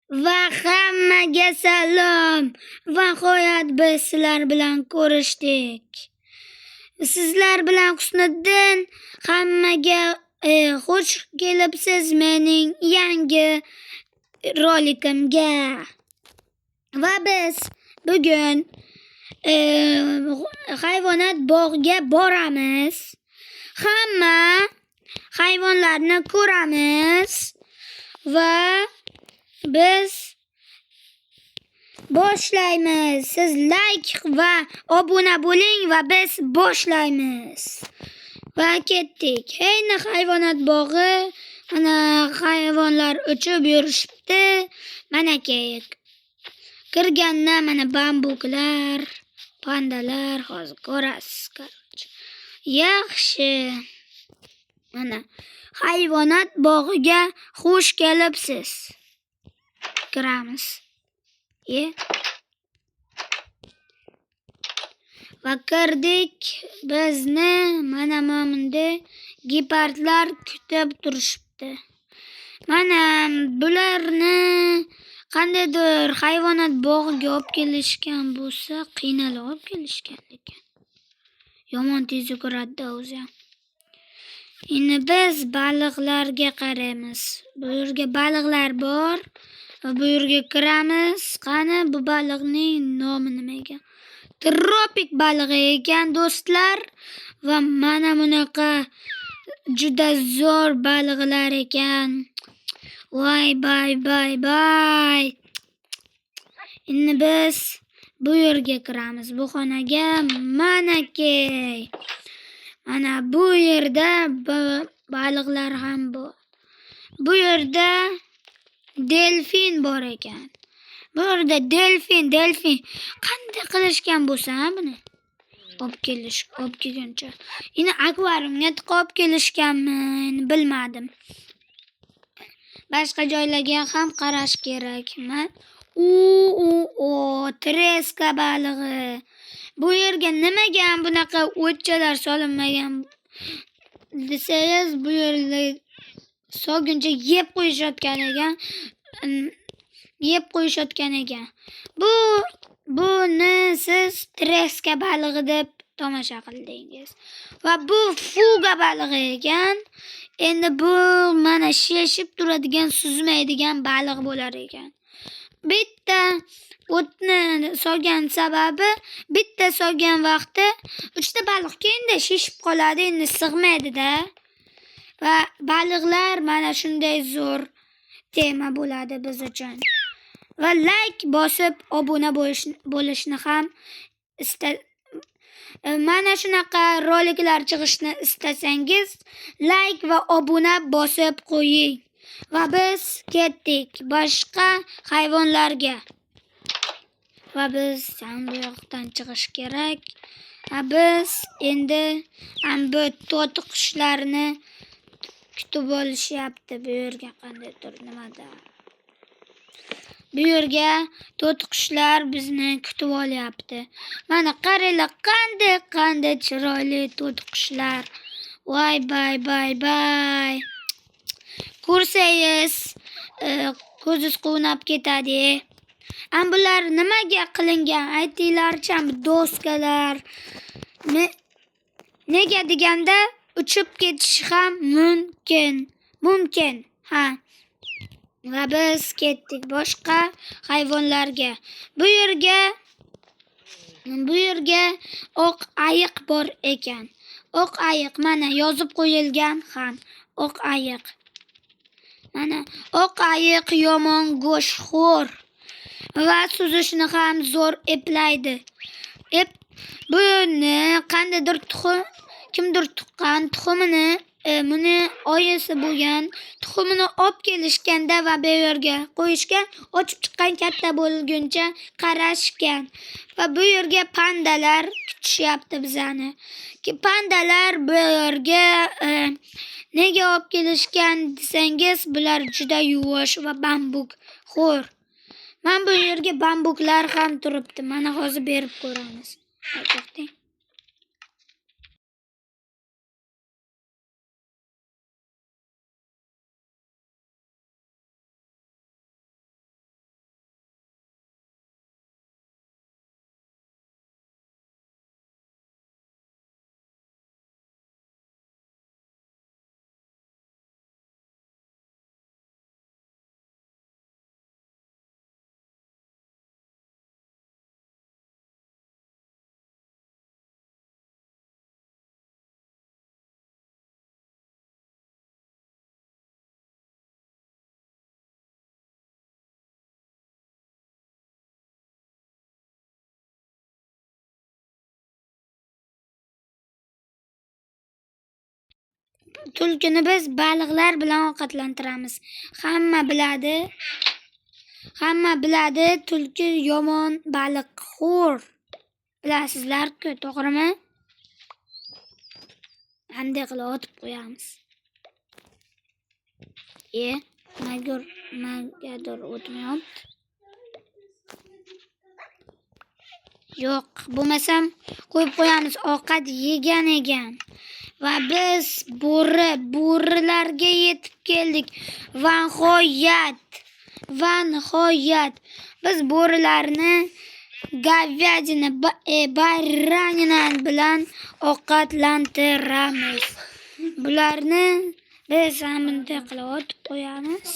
Va hammaga salom. Vahoyat biz sizlar bilan ko'rishdik. Sizlar bilan Husniddin, hammaga xush kelibsiz mening yangi rolikimga. Va biz bugun hayvonot bog'iga boramiz. Hamma hayvonlarni ko'ramiz va biz boshlaymiz. Siz like va obuna bo'ling va biz boshlaymiz. Va ketdik. Hayna hayvonot bog'i, mana hayvonlar uchib yurishibdi. Mana kirganda mana bambuklar, pandalar hozir ko'rasiz. Yaxshi. Mana hayvonot bog'iga xush kelibsiz. Kiramiz. Va kirdik. Bizni mana bunda gepardlar kutib turishibdi. Mana bularni qandaydir hayvonot bog'iga olib kelishgan bo'lsa, qiynalib olib kelishgan lekin. Yomon tez yuguradi o'zi ham. Endi biz baliqlarga qaraymiz. Bu yerga baliqlar bor. Va bu yerga kiramiz. Qani bu baliqning nomi nima ekan? Tropik balig'i ekan do'stlar. Va mana bunaqa juda zo'r baliqlar ekan. Voy bay. Endi biz bu yerga kiramiz. Bu xonaga manakey. Mana bu yerda baliqlar ham bor. Bu yerda delfin bor ekan. Bu yerda delfin. Qanday qilishgan bo'lsa buni? Olib kelguncha. Endi akvariumga tiqib kelishganmi, bilmadim. Boshqa joylarga ham qarash kerakmi? Treska balig'i. Bu yerga nimaga bunaqa o'tchalar solinmagan desangiz, bu yerda so'guncha yeb qo'yishayotgan ekan. Buni siz treska balig'i deb tomosha qildingiz. Va bu fuga balig'i ekan. Endi bu mana sheshib turadigan, suzmaydigan baliq bo'lar ekan. Bitta o'tni solgan sababi, bitta solgan vaqti 3 ta baliq keyinda shishib qoladi, endi sig'maydi-da. Va baliqlar mana shunday zo'r tema bo'ladi biz uchun. Va like bosib obuna bo'lishni ham mana shunaqa roliklar chiqishni istasangiz, like va obuna bosib qo'ying. Va biz ketdik boshqa hayvonlarga. Va biz ham bu yoqdan chiqish kerak. Va biz endi bu to'tiq qushlarni kutib olishyapti. Bu yerga qandaydir nimada. Bu yerga to'tiq qushlar bizni kutib olyapti. Mana qaranglar, qanday chiroyli to'tiq qushlar. Voy bay. Ko'rsangiz, ko'zingiz quvnab ketadi. Bular nimaga qilingan? Aytinglarchi, doskalar. Nega deganda uchib ketish ham mumkin. Ha. Va biz ketdik boshqa hayvonlarga. Bu yerga oq ayiq bor ekan. Oq ayiq mana yozib qo'yilgan ham. Oq ayiq. Mana oq ayiq yomon go'shtxo'r va suzishni ham zo'r eplaydi. Buni qandaydir kimdir tuqqan tuxumini, buni oyisi bo'lgan tuxumini olib kelishganda va bu yerga qo'yishgan, ochib chiqqan katta bo'lguncha qarashgan. Va bu yerga pandalar kutishyapti bizani. Pandalar bu yerga nega olib kelishgan desangiz, bular juda yuvosh va bambuk xo'r. Men bu yerga bambuklar ham turibdi. Mana hozir berib ko'ramiz. To'xtang. tulkini biz baliqlar bilan ovqatlantiramiz. Hamma biladi, tulki yomon baliqxo'r. Bilasizlar-ku, to'g'rimi? Qanday qilib otib qo'yamiz? Magadir o'tmayapti. Yo'q, bo'lmasam qo'yib qo'yamiz. Ovqat yegan ekan. Va biz bo'rilarga yetib keldik. Va nihoyat biz bo'rilarni говядина, baranina bilan ovqatlantiramiz. Bularni biz ham bunday qilib otib qo'yamiz.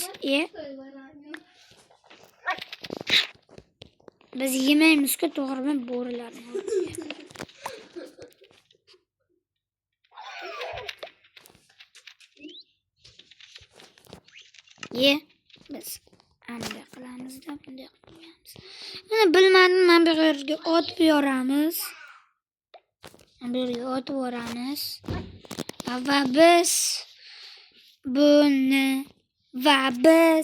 Biz yemaymiz-ku, to'g'rimi, bo'rilarni? Biz bunday qilamiz-da, bunday qo'yamiz. Mana bilmadim, men bu yerga otib yoramiz. Va biz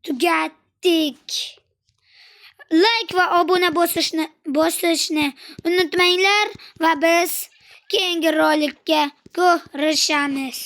tugatdik. Like va obuna bosishni unutmanglar va biz keyingi rolikka ko'rishamiz.